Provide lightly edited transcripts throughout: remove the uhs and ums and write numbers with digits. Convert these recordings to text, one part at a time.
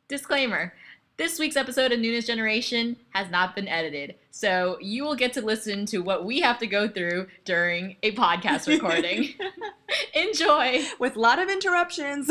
Disclaimer. This week's episode of Noonas Generation has not been edited, so you will get to listen to what we have to go through during a podcast recording. Enjoy! With a lot of interruptions.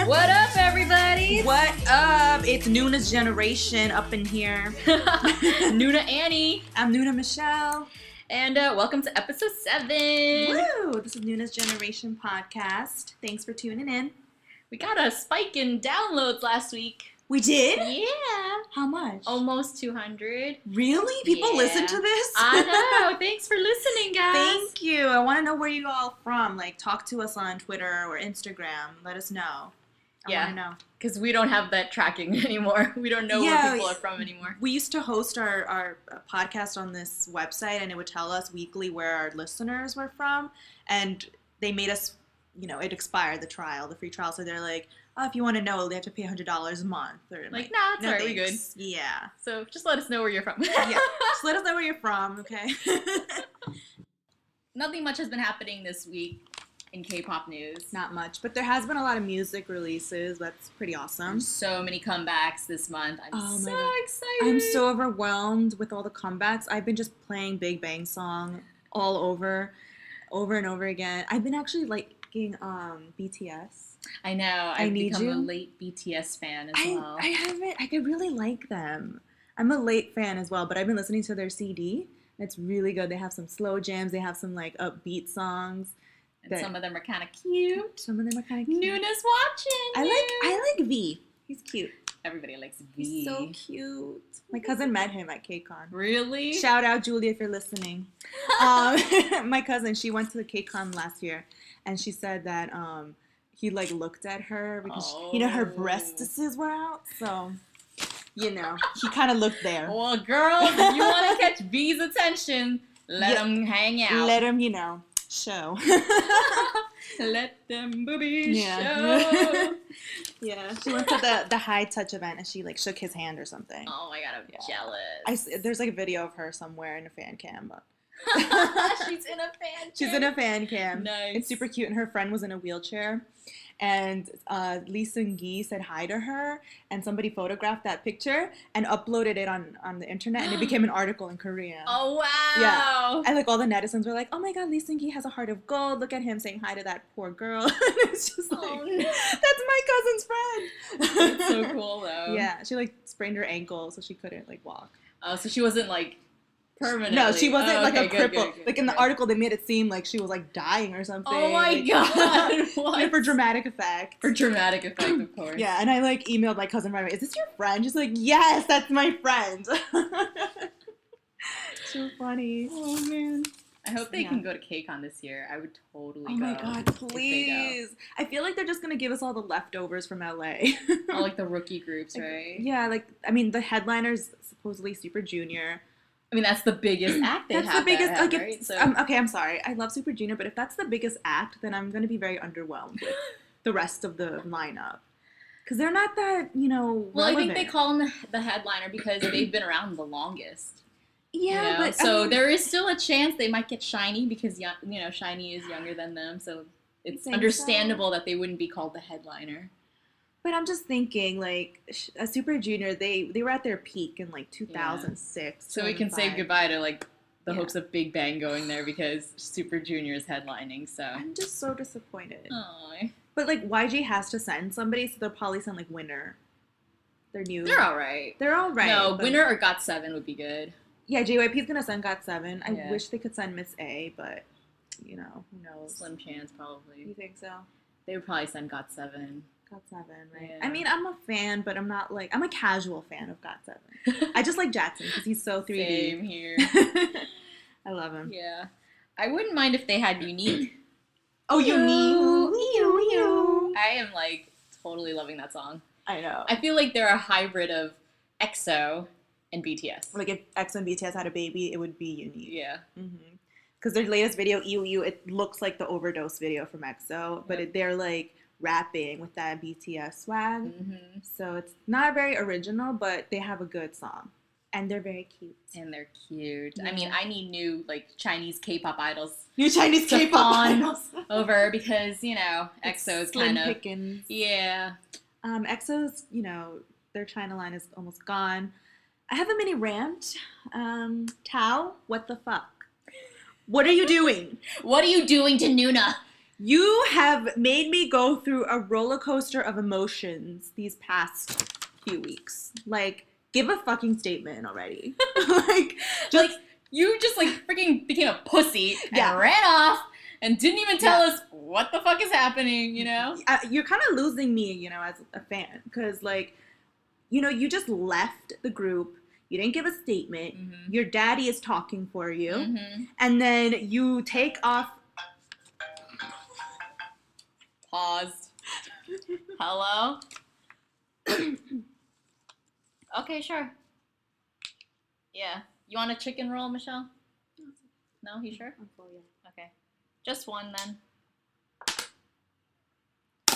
What up, everybody? What up? It's Noonas Generation up in here. Noona Annie. I'm Noona Michelle. And welcome to episode 7. Woo! This is Noonas Generation podcast. Thanks for tuning in. We got a spike in downloads last week. We did? Yeah. How much? Almost 200. Really? People listen to this? I know. Thanks for listening, guys. Thank you. I want to know where you all from. Like, talk to us on Twitter or Instagram. Let us know. I want to know. Because we don't have that tracking anymore. We don't know where people are from anymore. We used to host our podcast on this website, and it would tell us weekly where our listeners were from. And they made us, it expired, the free trial. So they're like, oh, if you want to know, they have to pay $100 a month. Or nah, it's no, all right, we good. Yeah. So just let us know where you're from. Yeah, just let us know where you're from, okay? Nothing much has been happening this week in K-pop news. Not much, but there has been a lot of music releases. That's pretty awesome. So many comebacks this month. I'm so excited. I'm so overwhelmed with all the comebacks. I've been just playing Big Bang song all over and over again. I've been actually liking BTS. I know. I've become a late BTS fan as well. I really like them. I'm a late fan as well, but I've been listening to their CD. And it's really good. They have some slow jams. They have some upbeat songs. And some of them are kind of cute. Noona's watching. I like V. He's cute. Everybody likes V. He's so cute. My cousin met him at KCON. Really? Shout out, Julie, if you're listening. My cousin, she went to the KCON last year, and she said that he looked at her because her breasts were out. So, he kind of looked there. Well, girls, if you want to catch V's attention, let him hang out. Let him, show. Let them boobies show. Yeah, she went to the high touch event and she shook his hand or something. Oh my god, I'm jealous. There's a video of her somewhere in a fan cam, but she's in a fan cam. She's in a fan cam. Nice. It's super cute, and her friend was in a wheelchair. And Lee Seung said hi to her, and somebody photographed that picture and uploaded it on the internet, and it became an article in Korean. Oh, wow. Yeah. And all the netizens were like, oh my god, Lee Seung has a heart of gold. Look at him saying hi to that poor girl. It's just no. That's my cousin's friend. It's so cool, though. Yeah, she sprained her ankle, so she couldn't walk. Oh, so she wasn't permanently. No, she wasn't a cripple. Good, in the article, they made it seem like she was dying or something. Oh my god! What? For dramatic effect. For dramatic effect, of course. Yeah, and I emailed my cousin right away. Is this your friend? She's like, yes, that's my friend. So funny. Oh man. I hope they can go to KCON this year. I would totally go. Oh my god, please. I feel like they're just gonna give us all the leftovers from LA. All the rookie groups, right? Yeah, the headliner's supposedly Super Junior. I mean, that's the biggest act they have. That's the biggest, right? So. Okay, I'm sorry. I love Super Junior, but if that's the biggest act, then I'm going to be very underwhelmed with the rest of the lineup. Because they're not that, Well, relevant. I think they call them the headliner because they've been around the longest. Yeah, but... So there is still a chance they might get SHINee because, SHINee is younger than them, so it's understandable that they wouldn't be called the headliner. But I'm just thinking, a Super Junior, they were at their peak in 2006. So we can say goodbye to the hopes of Big Bang going there because Super Junior is headlining. So I'm just so disappointed. Aww. But YG has to send somebody, so they'll probably send Winner. They're all right. No, Winner or GOT7 would be good. Yeah, JYP's gonna send GOT7. I wish they could send Miss A, but who knows? Slim chance, probably. You think so? They would probably send GOT7. GOT7, right? Yeah. I mean, I'm a fan, but I'm not I'm a casual fan of GOT7. I just like Jackson because he's so 3D. Same here. I love him. Yeah. I wouldn't mind if they had Unique. Oh, Unique. I am totally loving that song. I know. I feel like they're a hybrid of EXO and BTS. If EXO and BTS had a baby, it would be Unique. Yeah. Because because their latest video, EUU, it looks like the overdose video from EXO, but they're like rapping with that BTS swag. Mm-hmm. So it's not very original, but they have a good song. And they're very cute. And they're cute. Yeah. I mean, I need new, like, Chinese K-pop idols. New Chinese to K-pop fawn idols. over because, you know, EXO's Slim kind of... pickings. Yeah. EXO's, you know, their China line is almost gone. I have a mini rant. Tao, what the fuck? What are you doing? What are you doing to Noona? You have made me go through a roller coaster of emotions these past few weeks. Like, give a fucking statement already. You just freaking became a pussy and ran off and didn't even tell us what the fuck is happening, you know? You're kind of losing me, you know, as a fan. Because, like, you know, you just left the group. You didn't give a statement. Mm-hmm. Your daddy is talking for you. Mm-hmm. And then you take off. Paused. Hello? Okay, sure. Yeah. You want a chicken roll, Michelle? No, you sure? I'm full, yeah. Okay. Just one then.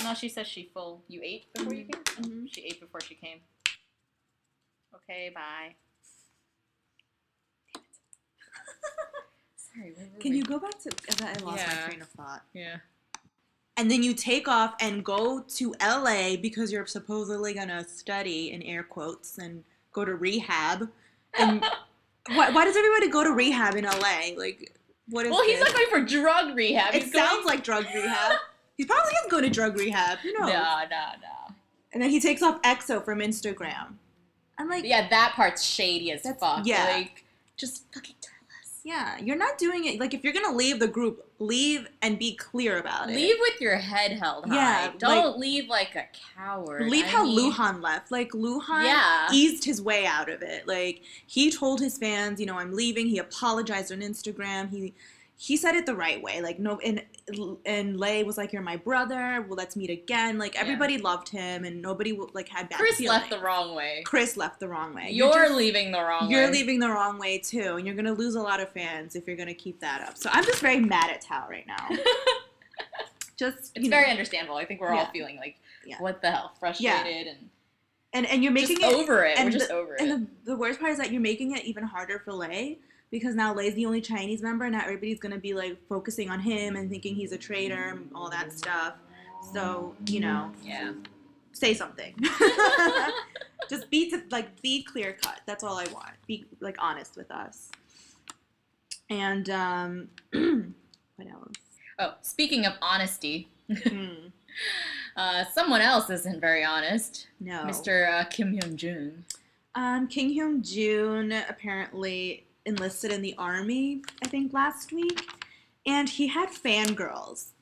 No, she says she full. You ate before you came? Mm-hmm. She ate before she came. Okay, bye. Damn it. Sorry, where were Can we? you go back to... I lost my train of thought. Yeah. And then you take off and go to LA because you're supposedly going to study, in air quotes, and go to rehab. And why does everybody go to rehab in LA? Like, what is he's not going for drug rehab. It sounds like drug rehab. He probably is going to drug rehab. Who knows? No. And then he takes off EXO from Instagram. I'm like... Yeah, that part's shady as fuck. Yeah. Like, just fucking tell us. Yeah, you're not doing it... Like, if you're going to leave the group, leave and be clear about it. Leave with your head held high. Yeah, Don't leave like a coward. Leave how Luhan left. Like, Luhan eased his way out of it. Like, he told his fans, you know, I'm leaving. He apologized on Instagram. He said it the right way. Like, no... And Lay was like, you're my brother. Well, let's meet again. Like, everybody loved him, and nobody, like, had bad feelings. Left the wrong way. Chris left the wrong way. You're leaving the wrong way. You're leaving the wrong way, too. And you're going to lose a lot of fans if you're going to keep that up. So I'm just very mad at Tao right now. It's very understandable. I think we're all feeling like, what the hell? Frustrated and you're making just it... over it. We're just over it. And the worst part is that you're making it even harder for Lay. Because now Lay's the only Chinese member, and now everybody's going to be, like, focusing on him and thinking he's a traitor and all that stuff. So, you know. Yeah. Say something. Just be clear-cut. That's all I want. Be, like, honest with us. And, what else? Oh, speaking of honesty. Someone else isn't very honest. No. Mr. Kim Hyun-jun. Kim Hyun-jun apparently... enlisted in the army, I think, last week, and he had fangirls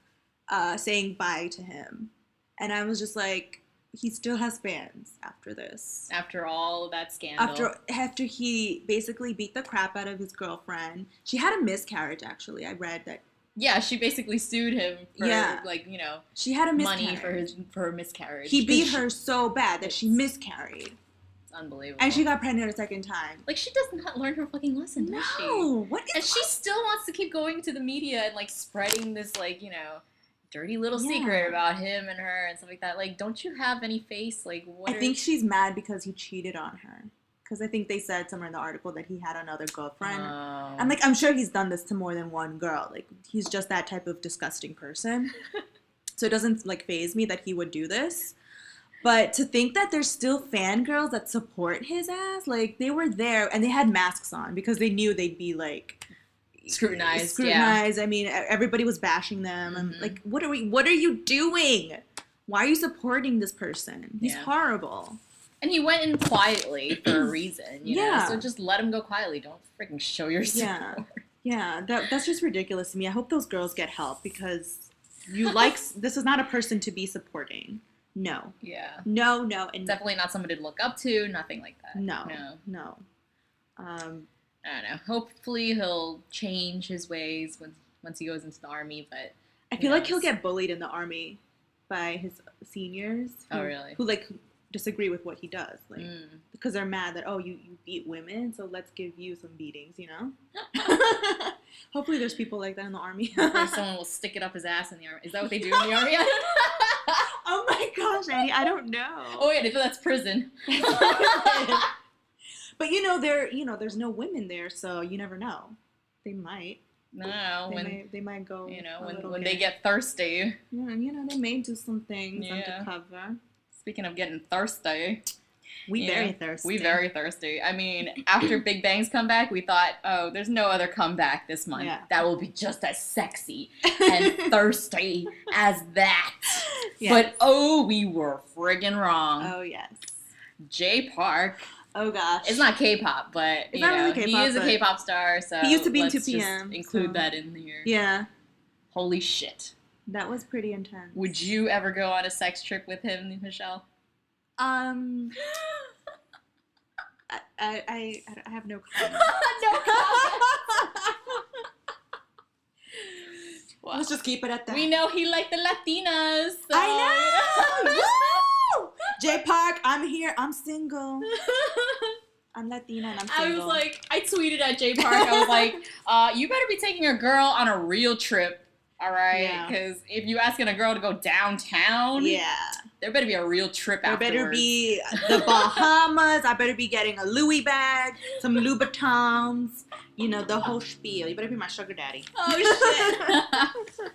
saying bye to him, and I was just like, he still has fans after this. After all that scandal. After he basically beat the crap out of his girlfriend. She had a miscarriage, actually. I read that. Yeah, she basically sued him for, she had a miscarriage. Money for her miscarriage. He beat her so bad that she miscarried. Unbelievable. And she got pregnant a second time. Like, she does not learn her fucking lesson, does she? No! What is... And she still wants to keep going to the media and, like, spreading this, like, you know, dirty little secret about him and her and stuff like that. Like, don't you have any face? Like, what I think she's mad because he cheated on her. Because I think they said somewhere in the article that he had another girlfriend. Oh. I'm sure he's done this to more than one girl. Like, he's just that type of disgusting person. So it doesn't, like, faze me that he would do this. But to think that there's still fangirls that support his ass, like, they were there, and they had masks on because they knew they'd be, like... Scrutinized, yeah. I mean, everybody was bashing them. Mm-hmm. And, like, what are you doing? Why are you supporting this person? He's horrible. And he went in quietly for a reason, you know? Yeah. So just let him go quietly. Don't freaking show your support. Yeah, that's just ridiculous to me. I hope those girls get help because this is not a person to be supporting. No. Yeah. No, and definitely not somebody to look up to. Nothing like that. No. I don't know. Hopefully he'll change his ways once he goes into the army. But I feel like he'll get bullied in the army by his seniors. Oh, really? Who like disagree with what he does, like because they're mad that you beat women, so let's give you some beatings, you know. Hopefully there's people like that in the army. Someone will stick it up his ass in the army. Is that what they do in the army? Oh my gosh, Annie, I don't know. Oh yeah, that's prison. But there's no women there, so you never know. They might. No, they might go. When they get thirsty. Yeah, they may do some things undercover. Speaking of getting thirsty. We very thirsty. We very thirsty. I mean, after Big Bang's comeback, we thought, oh, there's no other comeback this month that will be just as sexy and thirsty as that. Yes. But we were friggin' wrong. Oh yes. J Park. Oh gosh. It's not K-pop, but it's not really K-pop, he is a K-pop star, so he used to be in 2 p.m. Just include that in here. Yeah. Holy shit. That was pretty intense. Would you ever go on a sex trip with him, Michelle? I have no comment. No comment. Well, let's just keep it at that. We know he liked the Latinas. So. I know. Woo! J Park, I'm here. I'm single. I'm Latina and I'm single. I tweeted at J Park. I was like, you better be taking a girl on a real trip. All right, because if you asking a girl to go downtown, there better be a real trip afterwards. There better be the Bahamas. I better be getting a Louis bag, some Louboutins, the whole spiel. You better be my sugar daddy. Oh shit!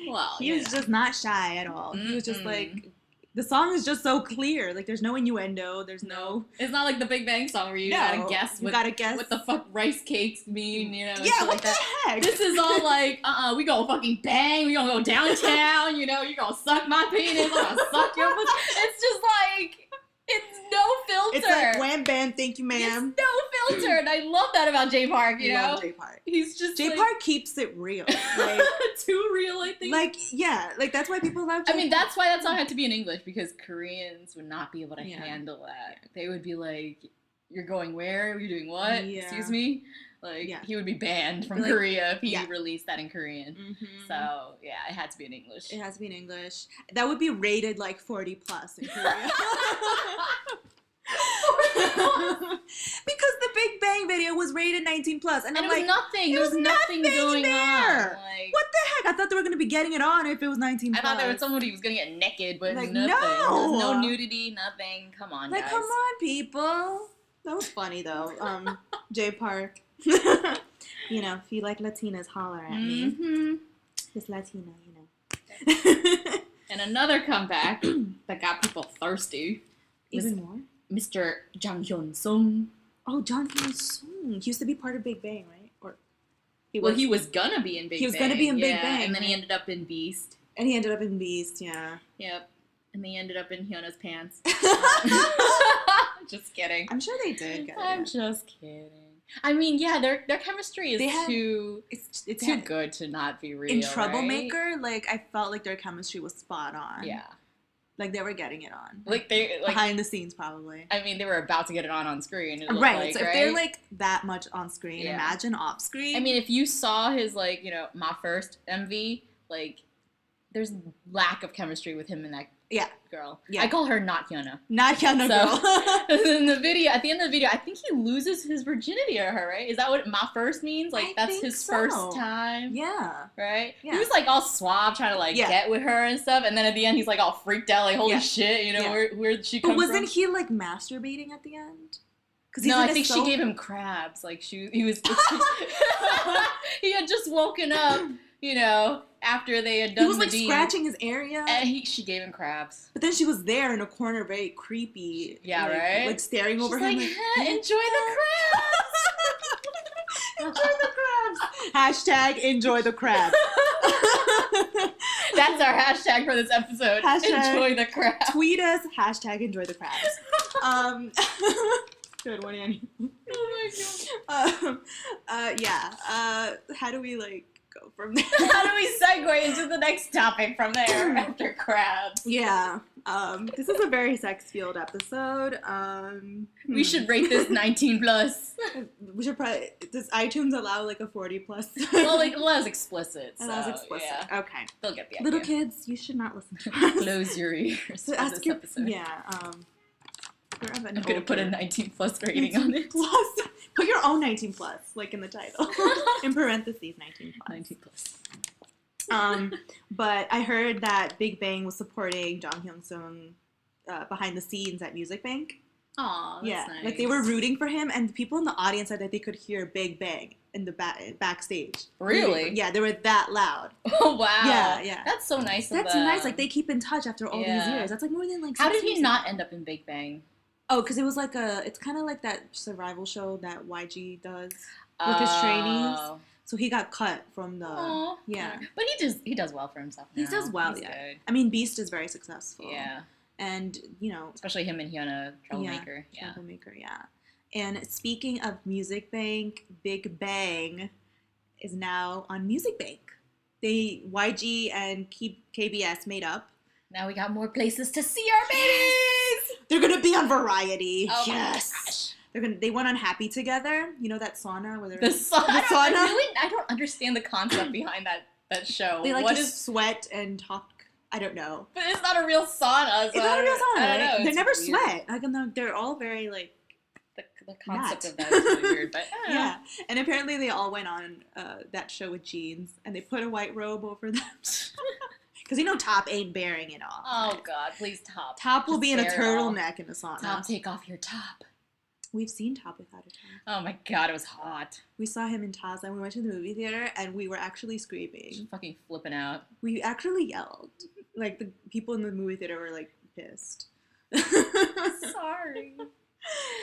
Well, he was just not shy at all. He was just like. The song is just so clear. Like, there's no innuendo. There's no... It's not like the Big Bang song where you gotta guess what the fuck rice cakes mean, Yeah, what the heck? This is all like, we gonna fucking bang, we gonna go downtown, you gonna suck my penis, I'm gonna suck your pussy. It's just like... It's no filter. It's like, wham, bam, thank you, ma'am. It's no filter, and I love that about J Park, you know? Love J Park. He's just J Park keeps it real. Like, too real, I think. That's why people love J Park. I mean, that's why that song had to be in English, because Koreans would not be able to handle that. They would be like, you're going where? You're doing what? Yeah. Excuse me? Like, he would be banned from Korea if he released that in Korean. Mm-hmm. So, yeah, it had to be in English. It has to be in English. That would be rated, 40 plus in Korea. Because the Big Bang video was rated 19 plus. And I'm it was nothing. There was nothing going there. On. What the heck? I thought they were going to be getting it on if it was 19 plus. I thought there was somebody who was going to get naked, but nothing. No. There was no nudity, nothing. Come on, guys. Come on, people. That was funny, though. J Park. If you like Latinas, holler at me. Just Latina, And another comeback that got people thirsty. Even more? Mr. Hyun Seung. Oh, Hyun Seung. He used to be part of Big Bang, right? He was gonna be in Big Bang. He was gonna be in Big Bang. And then he ended up in Beast. Yeah. Yep. And they ended up in Hyuna's pants. Just kidding. I'm sure they did. I'm just kidding. I mean, their chemistry is too good to not be real. In Troublemaker, I felt like their chemistry was spot on. Yeah. Like they were getting it on. Behind the scenes, probably. I mean, they were about to get it on screen. Right. So if they're that much on screen, imagine off screen. I mean, if you saw his My First MV, there's lack of chemistry with him and that girl. Yeah. I call her not Hyuna. Not Hyuna girl. In the video, at the end of the video, I think he loses his virginity to her, right? Is that what My First means? That's his first time? Yeah. Right? Yeah. He was all suave, trying to get with her and stuff, and then at the end he's all freaked out, holy shit, where'd she come from? But wasn't he masturbating at the end? No, I think she gave him crabs. He was he had just woken up, after they had done the deed. He was scratching his area. And she gave him crabs. But then she was there in a corner, very creepy. Yeah, right? Staring over him. Enjoy the crabs! Enjoy the crabs! # enjoy the crabs. That's our hashtag for this episode. Enjoy the crabs. Tweet us, # enjoy the crabs. Good one, Annie. Oh my god. How do we go from there. How do we segue into the next topic from there after crabs? Yeah. This is a very sex-fueled episode. We should rate this 19 plus. We should probably... Does iTunes allow, like, a 40 plus? Well, like, it allows explicit. It allows explicit. Yeah. Okay. They'll get the idea. Little kids, you should not listen to us. Close your ears for this episode. Yeah. I'm going to put a 19 plus rating on it. Plus. Put your own 19 plus, like in the title. In parentheses, 19 plus. 19 plus. But I heard that Big Bang was supporting Hyun Seung behind the scenes at Music Bank. Aw, that's nice. Like they were rooting for him, and the people in the audience said that they could hear Big Bang in the backstage. Really? Yeah, they were that loud. Oh, wow. Yeah. That's so nice of them. That's nice. Like, they keep in touch after all these years. That's like more than like 6 How did he years not end up in Big Bang? Oh, because it was like it's kind of like that survival show that YG does with his trainees. So he got cut from the, But he does well for himself now. He does well, He's good. I mean, Beast is very successful. Yeah. And, you know. Especially him and Hyuna, troublemaker. Troublemaker, yeah. And speaking of Music Bank, Big Bang is now on Music Bank. YG and KBS made up. Now we got more places to see our babies! They're going to be on Variety. Oh yes. My gosh. They went on Happy Together. You know that sauna where they're the sauna. I don't understand the concept behind that show. They like sweat and talk. I don't know. But it's not a real sauna. So it's not a real sauna. I don't know. They never sweat. Like, they're all very like. The concept of that is really weird, but yeah. And apparently they all went on that show with jeans, and they put a white robe over them. Because Top ain't bearing it off. Oh God, please Top. Top will be in a turtleneck in the sauna. Top, take off your top. We've seen Top without a top. Oh my God, it was hot. We saw him in Taza, and we went to the movie theater, and we were actually screaming. Just fucking flipping out. We actually yelled. Like, the people in the movie theater were, like, pissed. Sorry.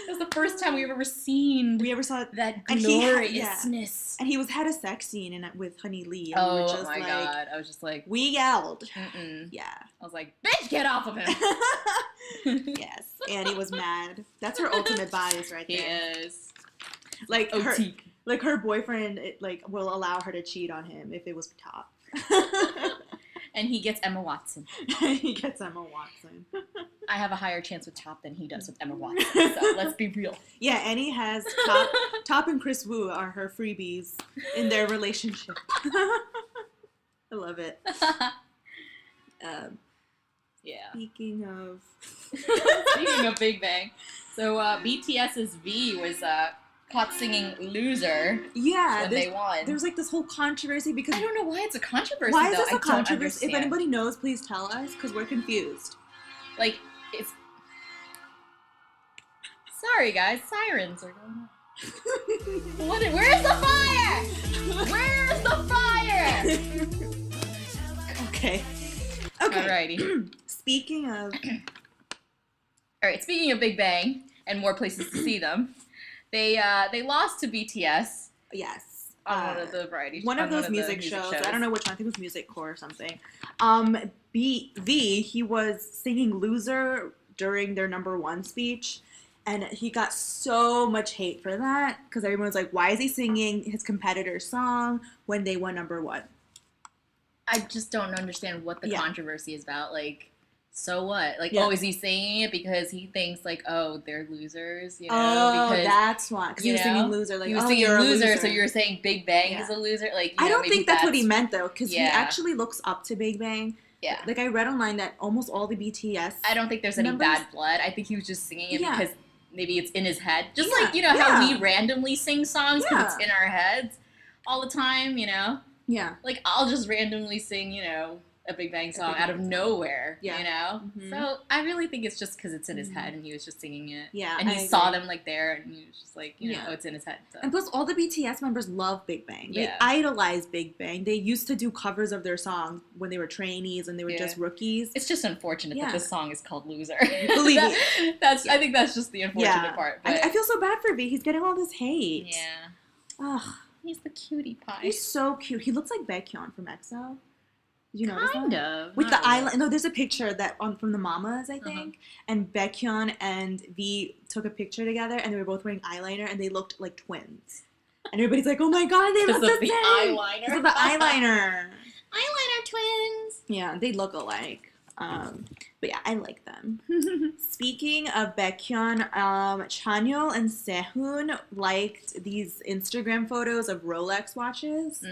It was the first time we've ever seen. We ever saw that gloriousness. And he had a sex scene with Honey Lee. And oh we were just my God! I was just like, we yelled. Mm-mm. Yeah. I was like, bitch, get off of him. Yes, Annie was mad. That's her ultimate bias right there. He is. Like her boyfriend, will allow her to cheat on him if it was Top. And he gets Emma Watson. He gets Emma Watson. I have a higher chance with Top than he does with Emma Watson, so let's be real. Yeah, Annie has Top and Chris Wu are her freebies in their relationship. I love it. Yeah. Speaking of Big Bang, so BTS's V was caught singing "Loser." Yeah, when they won. There's like this whole controversy because I don't know why it's a controversy. Why is this a controversy? If anybody knows, please tell us because we're confused. Like it's. Sorry, guys. Sirens are going on. Where's the fire? Where's the fire? Okay. Alrighty. Speaking of Big Bang and more places to see them, they lost to BTS. Yes. On one of the variety. One of those music shows. I don't know which one. I think it was Music Core or something. He was singing "Loser" during their #1 speech. And he got so much hate for that because everyone was like, why is he singing his competitor's song when they won #1? I just don't understand what the controversy is about. Like, so what? Like, is he singing it because he thinks, like, oh, they're losers? You know? Because, that's why. Because he was singing "Loser." Like, he was singing loser, so you're saying Big Bang is a loser? Like, I don't think that's what he meant, though, because he actually looks up to Big Bang. Yeah. Like, I read online that almost all the BTS I don't think there's any bad blood. I think he was just singing it because maybe it's in his head. Just like, how we randomly sing songs because it's in our heads all the time, Yeah. Like, I'll just randomly sing, a Big Bang song out of nowhere, Mm-hmm. So I really think it's just because it's in his head and he was just singing it. Yeah. And he saw them, like, there and he was just like, it's in his head. So. And plus, all the BTS members love Big Bang. They idolize Big Bang. They used to do covers of their song when they were trainees and they were just rookies. It's just unfortunate that this song is called "Loser." Believe me. I think that's just the unfortunate part. But I feel so bad for V. He's getting all this hate. Yeah. Ugh. He's the cutie pie. He's so cute. He looks like Baekhyun from EXO. Did you notice that? Kind of. With the eyeliner. No, there's a picture from the Mamas, I think. And Baekhyun and V took a picture together, and they were both wearing eyeliner, and they looked like twins. And everybody's like, oh my god, they look the same. Eyeliner. Because of the eyeliner. Eyeliner twins. Yeah, they look alike. But yeah, I like them. Speaking of Baekhyun, Chanyeol and Sehun liked these Instagram photos of Rolex watches.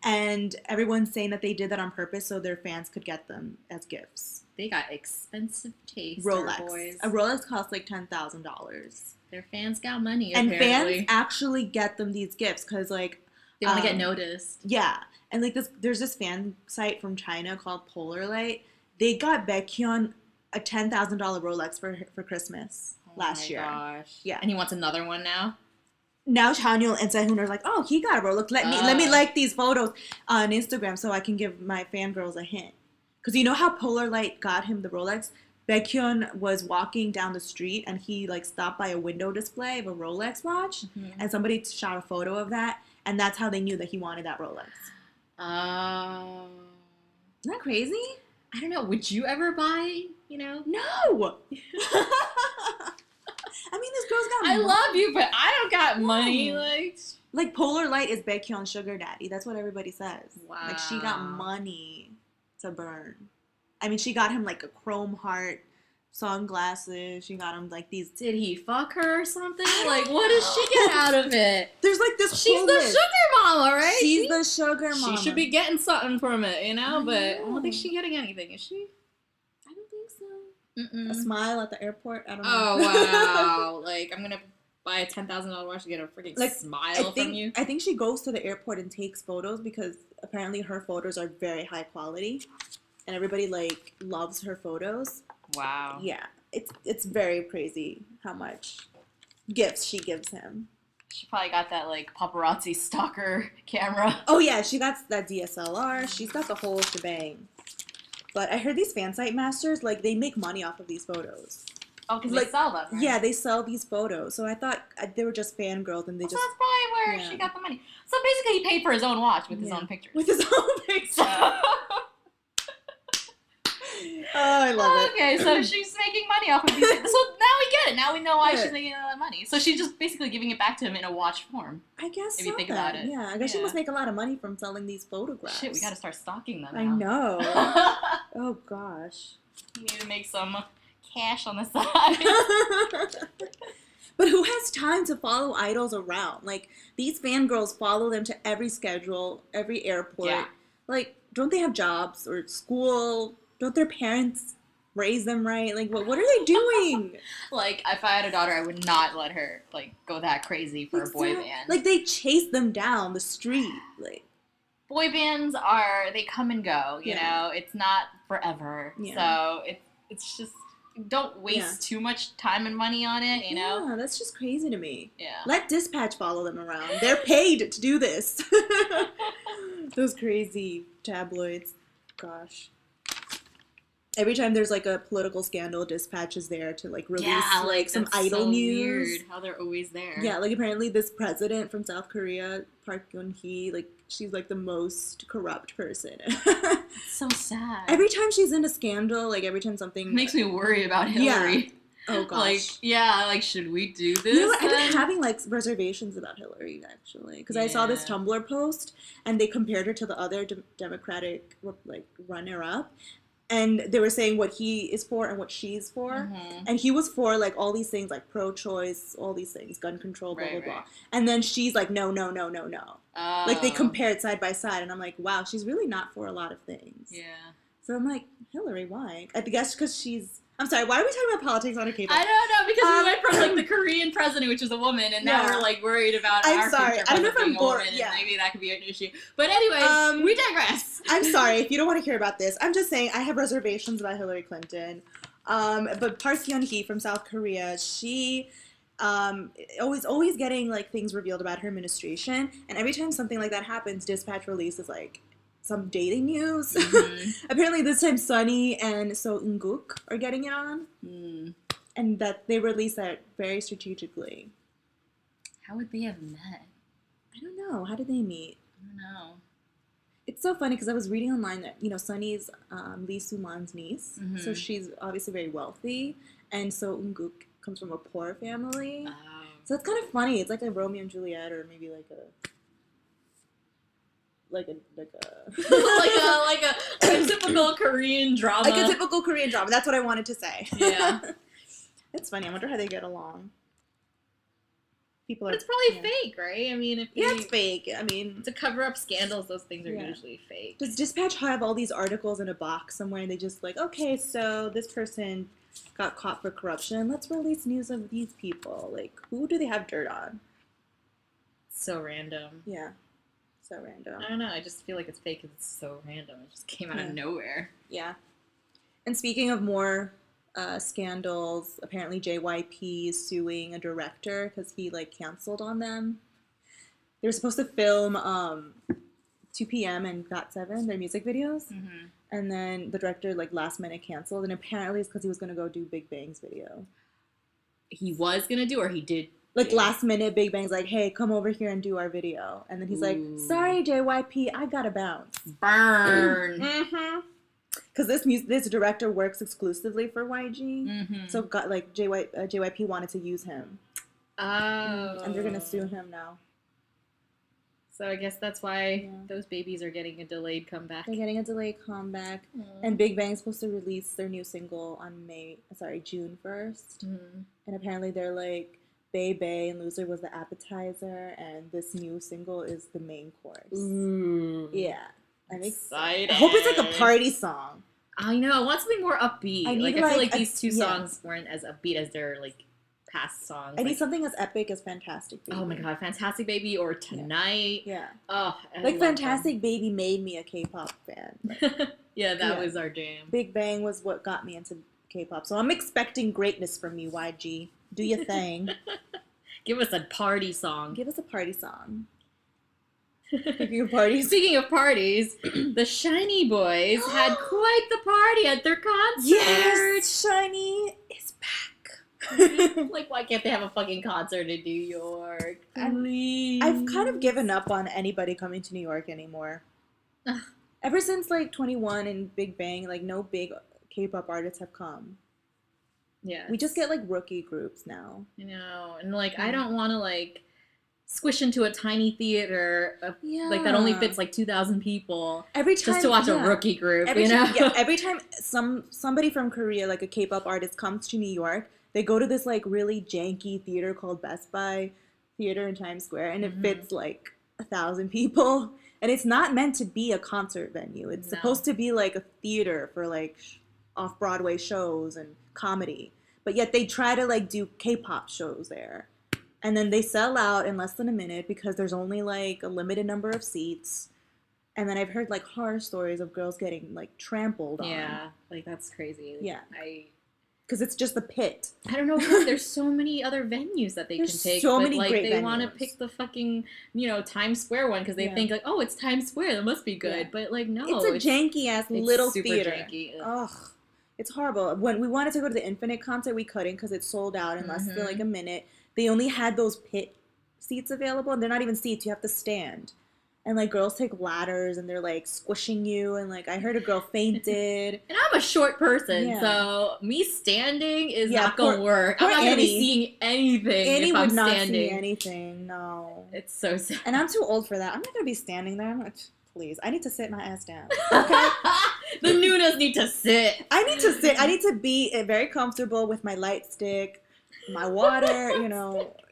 And everyone's saying that they did that on purpose so their fans could get them as gifts. They got expensive taste, Rolex. boys. A Rolex costs like $10,000. Their fans got money, and apparently. fans actually get them these gifts because, like... They want to get noticed. Yeah. And, like, there's this fan site from China called Polar Light. They got Baekhyun a $10,000 Rolex for Christmas last year. Oh, my gosh. Yeah. And he wants another one now? Now Chanyeol and Sehun are like, oh, he got a Rolex. Let me like these photos on Instagram so I can give my fangirls a hint. Because you know how Polar Light got him the Rolex? Baekhyun was walking down the street and he like stopped by a window display of a Rolex watch and somebody shot a photo of that and that's how they knew that he wanted that Rolex. Oh. Isn't that crazy? I don't know. Would you ever buy, No! I mean, this girl's got money. I love you, but I don't got money. Like Polar Light is Baekhyun's sugar daddy. That's what everybody says. Wow. Like, she got money to burn. I mean, she got him, like, a chrome heart, sunglasses. She got him, like, these... Did he fuck her or something? Like, what does she get out of it? There's, like, this She's the sugar mama, right? She's the sugar mama. She should be getting something from it, But I don't think she's getting anything, is she? I don't think so. A smile at the airport? I don't know. Oh, wow. Like, I'm going to buy a $10,000 watch to get a freaking smile from you? I think she goes to the airport and takes photos because apparently her photos are very high quality. And everybody, like, loves her photos. Wow. Yeah. It's very crazy how much gifts she gives him. She probably got that, like, paparazzi stalker camera. Oh, yeah. She got that DSLR. She's got the whole shebang. But I heard these fan site masters, like, they make money off of these photos. Oh, because they sell them, right? Yeah, they sell these photos. So I thought they were just fangirls and they just... So that's probably where she got the money. So basically he paid for his own watch with his own pictures. With his own pictures. Oh, I love it. Okay, so she's making money off of these things. So now we get it. Now we know why she's making all that money. So she's just basically giving it back to him in a watch form. I guess if you think about it. Yeah, I guess she must make a lot of money from selling these photographs. Shit, we gotta start stalking them now. I know. Oh, gosh. You need to make some cash on the side. But who has time to follow idols around? Like, these fangirls follow them to every schedule, every airport. Yeah. Like, don't they have jobs or school? Don't their parents raise them right? Like, what are they doing? Like, if I had a daughter, I would not let her, like, go that crazy for a boy band. Like, they chase them down the street. Like, boy bands they come and go, you know? It's not forever. Yeah. So, it's just, don't waste too much time and money on it, you know? Yeah, that's just crazy to me. Yeah. Let Dispatch follow them around. They're paid to do this. Those crazy tabloids. Gosh. Every time there's, like, a political scandal, Dispatch is there to, like, release, some idol news. Weird how they're always there. Yeah, like, apparently this president from South Korea, Park Geun-hye, like, she's, like, the most corrupt person. It's so sad. Every time she's in a scandal, like, every time something... It makes me worry about Hillary. Yeah. Oh, gosh. Like, should we do this? You know what? I've been having, like, reservations about Hillary, actually. Because I saw this Tumblr post, and they compared her to the other Democratic, like, runner-up. And they were saying what he is for and what she's for. Mm-hmm. And he was for, like, all these things, like, pro-choice, all these things, gun control, blah, blah, blah. And then she's like, no, no, no, no, no. Oh. Like, they compared side by side. And I'm like, wow, she's really not for a lot of things. Yeah. So I'm like, Hillary, why? I guess because she's... I'm sorry, why are we talking about politics on a K-pop? I don't know, because we went from, like, the Korean president, which is a woman, and now we're, like, worried about our future president being a woman, and maybe that could be an issue. But anyway, we digress. I'm sorry, if you don't want to hear about this. I'm just saying I have reservations about Hillary Clinton. But Park Geun-hye from South Korea, she... always getting, like, things revealed about her administration, and every time something like that happens, Dispatch releases, like, some dating news. Mm-hmm. Apparently this time SHINee and So Eun-guk are getting it on. Mm. And that they released that very strategically. How would they have met? I don't know. How did they meet? I don't know. It's so funny because I was reading online that, SHINee's Lee Soo-man's niece. Mm-hmm. So she's obviously very wealthy. And So Eun-guk comes from a poor family. Oh. So it's kind of funny. It's like a Romeo and Juliet, or maybe like a like a typical Korean drama. Like a typical Korean drama. That's what I wanted to say. Yeah. It's funny. I wonder how they get along. But it's probably fake, right? I mean, it's fake. I mean, to cover up scandals, those things are usually fake. Does Dispatch have all these articles in a box somewhere, and they just like, okay, so this person got caught for corruption. Let's release news of these people. Like, who do they have dirt on? So random. Yeah. So random. I don't know. I just feel like it's fake because it's so random. It just came out of nowhere. Yeah. And speaking of more scandals, apparently JYP is suing a director because he like canceled on them. They were supposed to film 2 p.m. and GOT7, their music videos. Mm-hmm. And then the director like last minute canceled, and apparently it's because he was going to go do Big Bang's video. He was going to do, or he did? Like last minute, Big Bang's like, hey, come over here and do our video. And then he's like, sorry, JYP, I gotta bounce. Burn. Mm-hmm. Because this director works exclusively for YG. Mm-hmm. So JYP wanted to use him. Oh. And they're gonna sue him now. So I guess that's why those babies are getting a delayed comeback. They're getting a delayed comeback. And Big Bang's supposed to release their new single on June 1st. And apparently they're like, Bay Bay and Loser was the appetizer, and this new single is the main course. Ooh. Yeah. I'm excited. I hope it's like a party song. I know. I want something more upbeat. I feel like these two songs weren't as upbeat as their like past songs. I need something as epic as Fantastic Baby. Oh my god, Fantastic Baby or Tonight. Yeah. Oh, like Fantastic Baby made me a K-pop fan. Yeah, that was our jam. Big Bang was what got me into K-pop. So I'm expecting greatness from you, YG. Do your thing. Give us a party song. Give us a party song. Speaking of parties, the SHINee boys had quite the party at their concert. Yes, SHINee is back. Like, why can't they have a fucking concert in New York? Please. I've kind of given up on anybody coming to New York anymore. Ever since like 21 and Big Bang, like no big K-pop artists have come. Yeah. We just get like rookie groups now. You know, and like I don't want to like squish into a tiny theater like that only fits like 2,000 people every time just to watch a rookie group. Every time somebody from Korea, like a K-pop artist, comes to New York, they go to this like really janky theater called Best Buy Theater in Times Square, and it fits like 1,000 people, and it's not meant to be a concert venue. It's supposed to be like a theater for like off-Broadway shows and comedy, but yet they try to like do K-pop shows there, and then they sell out in less than a minute because there's only like a limited number of seats. And then I've heard like horror stories of girls getting like trampled on. Yeah, like that's crazy. Yeah, because it's just the pit. I don't know why there's so many other venues that they can take. So but many like great they venues. want to pick the fucking Times Square one because they think like, oh, it's Times Square, that must be good. But like no, it's a janky ass little super theater. Janky. Ugh. It's horrible. When we wanted to go to the Infinite concert, we couldn't because it sold out in less than like a minute. They only had those pit seats available, and they're not even seats. You have to stand. And like girls take ladders, and they're like squishing you. And like I heard a girl fainted. And I'm a short person, so me standing is not gonna work. I'm not gonna be seeing anything. Annie if I'm would not standing. see anything. No, it's so sad. And I'm too old for that. I'm not gonna be standing there. I'm like, please, I need to sit my ass down. Okay. The Noonas need to sit. I need to sit. I need to be very comfortable with my light stick, my water,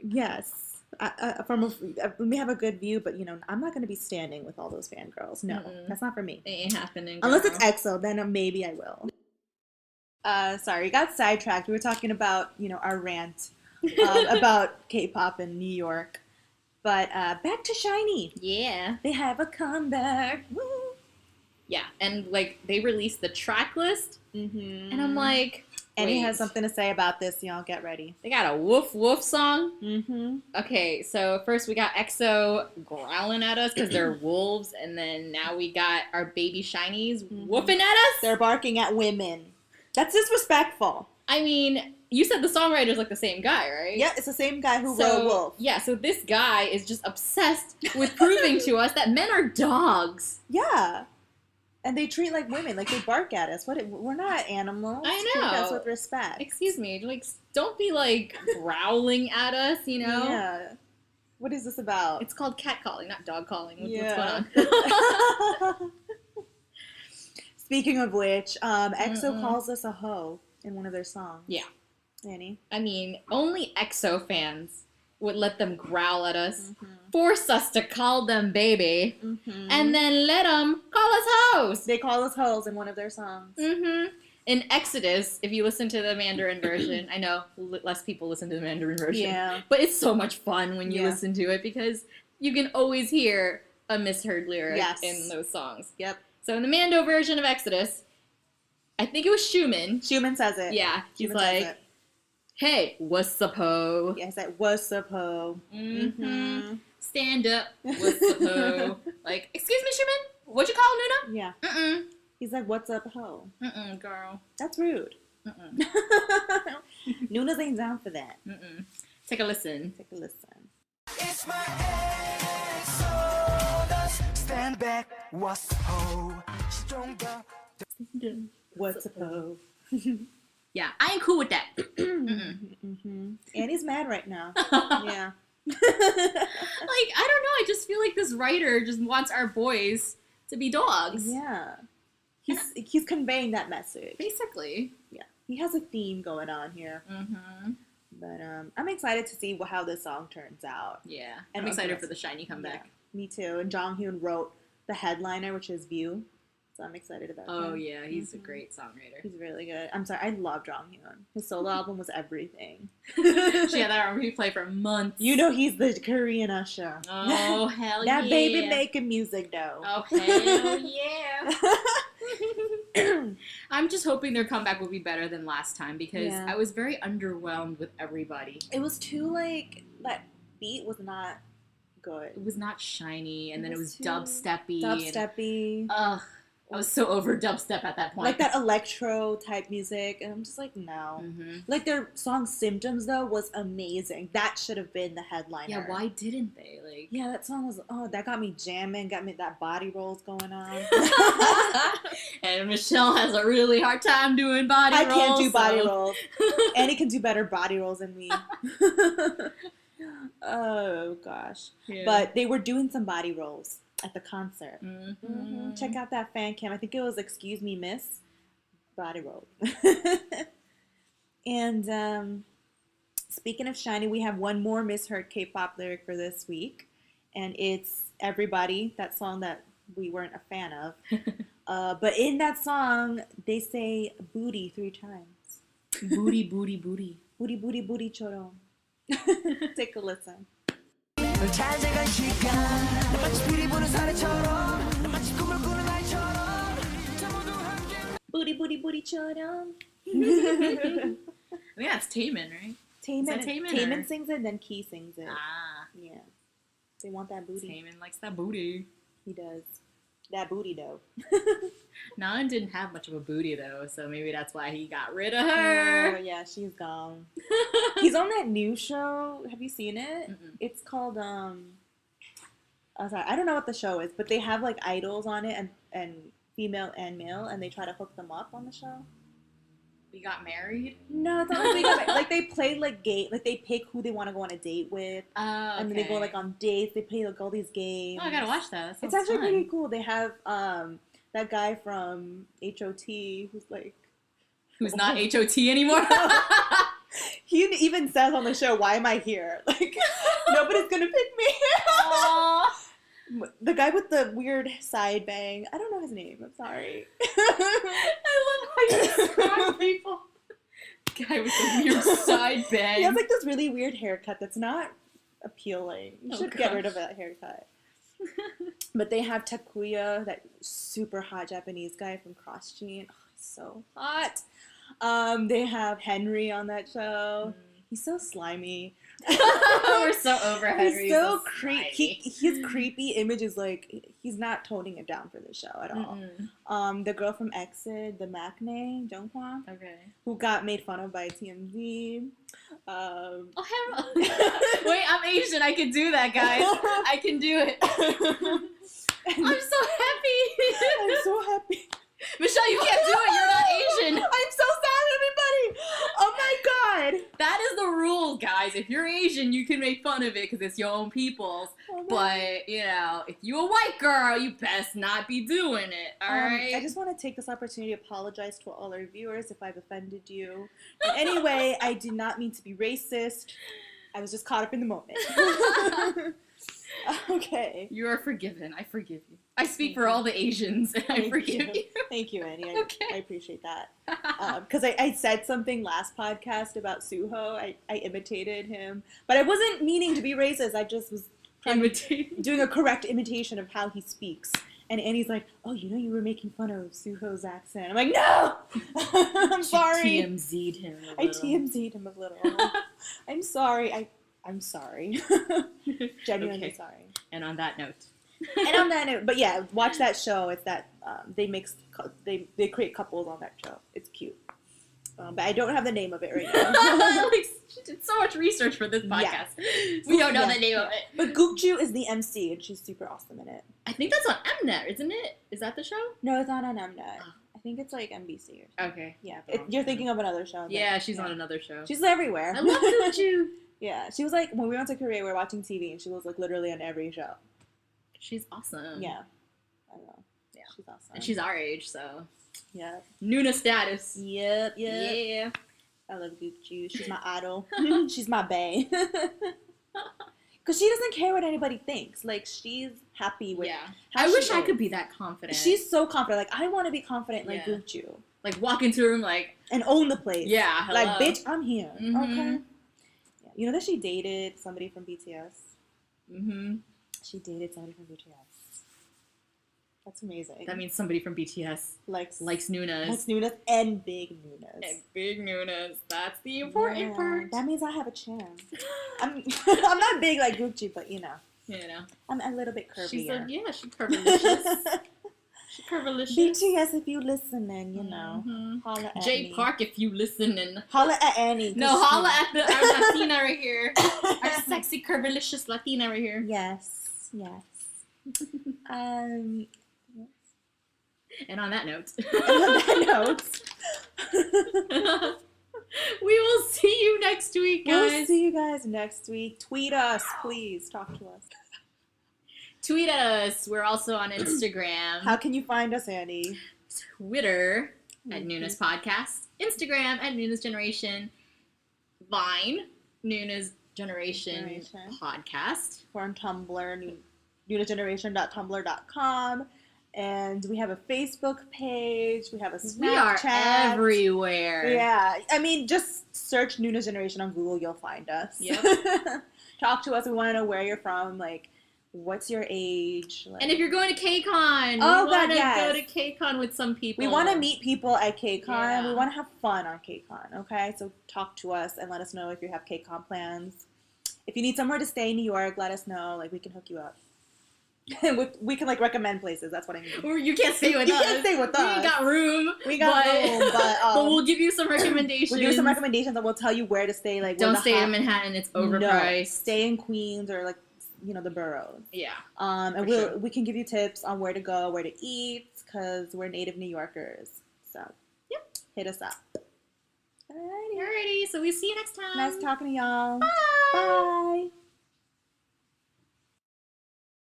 yes. Let me have a good view, but, I'm not going to be standing with all those fangirls. No, that's not for me. It ain't happening. Unless it's EXO, then maybe I will. Sorry, we got sidetracked. We were talking about, our rant about K-pop in New York. But back to SHINee. Yeah. They have a comeback. Woo! Yeah, and like they released the track list, and I'm like, Annie has something to say about this. Y'all get ready. They got a woof woof song. Okay, so first we got EXO growling at us because they're wolves, and then now we got our baby SHINees woofing at us. They're barking at women. That's disrespectful. I mean, you said the songwriter's like the same guy, right? Yeah, it's the same guy who wrote Wolf. Yeah, so this guy is just obsessed with proving to us that men are dogs. Yeah. And they treat like women, like they bark at us. We're not animals. I know. Treat us with respect. Excuse me, like don't be like growling at us, you know? Yeah. What is this about? It's called catcalling, not dog calling. What's going on? Speaking of which, EXO calls us a hoe in one of their songs. Yeah. Annie? I mean, only EXO fans would let them growl at us, force us to call them baby, and then let them call us hoes. They call us hoes in one of their songs. In Exodus, if you listen to the Mandarin version, I know less people listen to the Mandarin version, but it's so much fun when you listen to it because you can always hear a misheard lyric in those songs. Yep. So in the Mando version of Exodus, I think it was Schumann. Schumann says it. Yeah. He's like, hey, what's up, ho? Yeah, he's like, what's up, ho? Stand up, what's up, ho? Like, excuse me, Schumann? What you call Noona? Yeah. He's like, what's up, ho? Girl. That's rude. Noonas ain't down for that. Take a listen. Take a listen. It's my exodus. Stand back, what's up, ho? Stronger. What's up, ho? Yeah, I ain't cool with that. Annie's mad right now. Yeah. Like, I don't know. I just feel like this writer just wants our boys to be dogs. Yeah. He's conveying that message. Basically. Yeah. He has a theme going on here. But I'm excited to see how this song turns out. Yeah. And I'm excited for the SHINee comeback. Yeah, me too. And Jonghyun wrote the headliner, which is View. So I'm excited about that. Oh, yeah. He's a great songwriter. He's really good. I'm sorry. I love Jonghyun. His solo album was everything. She had that on replay for months. You know he's the Korean Usher. Oh, hell yeah. That baby making music, though. Oh, hell yeah. I'm just hoping their comeback will be better than last time because I was very underwhelmed with everybody. It was too, like, that beat was not good. It was not SHINee, and then it was dubsteppy. Dubsteppy. Ugh. I was so over dubstep at that point. Like that electro type music, and I'm just like, no. Like their song "Symptoms" though was amazing. That should have been the headliner. Yeah, why didn't they? Like, yeah, that song was that got me jamming, got me that body rolls going on. And Michelle has a really hard time doing body rolls. I can't do body rolls. Annie can do better body rolls than me. Oh gosh, but they were doing some body rolls at the concert. Check out that fan cam. I think it was "Excuse Me, Miss" body roll. And speaking of SHINee, we have one more misheard K-pop lyric for this week, and it's "Everybody," that song that we weren't a fan of. But in that song, they say "booty" 3 times. Booty, booty, booty. Booty, booty, booty, chorom. Take a listen. Booty, booty, booty, chorom. I think that's Taemin, right? Taemin sings it, then Key sings it. Ah. Yeah. They want that booty. Taemin likes that booty. He does. That booty, though. Nan didn't have much of a booty, though, so maybe that's why he got rid of her. Oh, yeah, she's gone. He's on that new show. Have you seen it? It's called, oh, sorry, I don't know what the show is, but they have, like, idols on it, and female and male, and they try to hook them up on the show. We got married? No, it's not like we got married. Like, they play, like, like, they pick who they want to go on a date with. Oh, okay. And then they go, like, on dates. They play, like, all these games. Oh, I gotta watch that. It's actually pretty cool. They have, that guy from HOT who's, like... Who's not HOT anymore? He even says on the show, "Why am I here? Like, nobody's gonna pick me." The guy with the weird side bang. I don't know his name. I'm sorry. I love how you describe people. Guy with the weird side bang. He has like this really weird haircut that's not appealing. You should get rid of that haircut. But they have Takuya, that super hot Japanese guy from Cross Gene. Oh, he's so hot. They have Henry on that show. He's so slimy. We're so over Henry. He's so creepy. His creepy image is like, he's not toning it down for the show at all. The girl from Exit, the Maknae, Junghwa, who got made fun of by TMZ. Wait, I'm Asian. I can do that, guys. I can do it. I'm so happy. I'm so happy. Michelle, you can't do it. You're not Asian. I'm so sad, everybody. Oh my god. That is the rule, guys. If you're Asian, you can make fun of it because it's your own people's. Oh but, you know, if you a white girl, you best not be doing it, all right? I just want to take this opportunity to apologize to all our viewers if I've offended you. In any way, I did not mean to be racist. I was just caught up in the moment. Okay. You are forgiven. I forgive you. I speak for all the Asians, and I forgive you. Thank you, Annie. Okay. I appreciate that. Because I said something last podcast about Suho. I imitated him. But I wasn't meaning to be racist. I just was doing a correct imitation of how he speaks. And Annie's like, oh, you know you were making fun of Suho's accent. I'm like, no! I'm sorry. TMZ'd him a little. I TMZ'd him a little. I'm sorry. I'm sorry. Genuinely sorry. And on that note. But yeah, watch that show. It's that they create couples on that show. It's cute. But I don't have the name of it right now. She did so much research for this podcast. Yeah. We don't know the name of it. But Gukju is the MC, and she's super awesome in it. I think that's on Mnet, isn't it? Is that the show? No, it's not on Mnet. I think it's like NBC or something. Okay. Yeah, you're thinking of another show. Yeah, she's on another show. She's everywhere. I love Gukju. Yeah, she was like, when we went to Korea, we were watching TV, and she was like literally on every show. She's awesome. Yeah. I know. Yeah. She's awesome. And she's our age, so. Yeah. Noonas status. Yep. Yeah. I love Gukju. She's my idol. She's my bae. Because she doesn't care what anybody thinks. Like, she's happy with how I wish I is. could be that confident. She's so confident. Like, I want to be confident like Gukju. Like, walk into a room like... And own the place. Yeah, hello. Like, bitch, I'm here. Mm-hmm. Okay? Yeah. You know that she dated somebody from BTS? Mm-hmm. She dated somebody from BTS. That's amazing. That means somebody from BTS likes Noonas. Likes Noonas and Big Noonas. And Big Noonas. That's the important part. That means I have a chance. I'm not big like Gucci, but you know. You know. I'm a little bit curvier. She's curvilicious. She's curvilicious. BTS, if you listening, you know. Mm-hmm. Holla at J me. Park, if you listening. Holla at Annie. No, holla at our Latina right here. Our sexy, curvilicious Latina right here. Yes. And on that note. We will see you next week, guys. We'll see you guys next week. Tweet us, please. Talk to us. Tweet us. We're also on Instagram. How can you find us, Annie? Twitter at Noonas Podcast. Instagram at Noonas Generation. Vine, Noonas Generation Podcast. We're on Tumblr, noonasgeneration.tumblr.com. And we have a Facebook page. We have a Snapchat. We are everywhere. Yeah. I mean, just search Noonas Generation on Google. You'll find us. Yep. Talk to us. We want to know where you're from. Like, what's your age? Like, and if you're going to KCON, we want to go to KCON with some people. We want to meet people at KCON. Yeah. We want to have fun on KCON, okay? So talk to us and let us know if you have KCON plans. If you need somewhere to stay in New York, let us know. Like, we can hook you up. We can like recommend places. That's what I mean. Or you can't stay with us. You can't stay with us. We ain't got room. But we'll give you some recommendations. We'll give you some recommendations and we'll tell you where to stay. Like, don't stay in Manhattan. It's overpriced. No, stay in Queens or like the boroughs. Yeah. And we can give you tips on where to go, where to eat, because we're native New Yorkers. So hit us up. Alrighty. So we see you next time. Nice talking to y'all. Bye. Bye.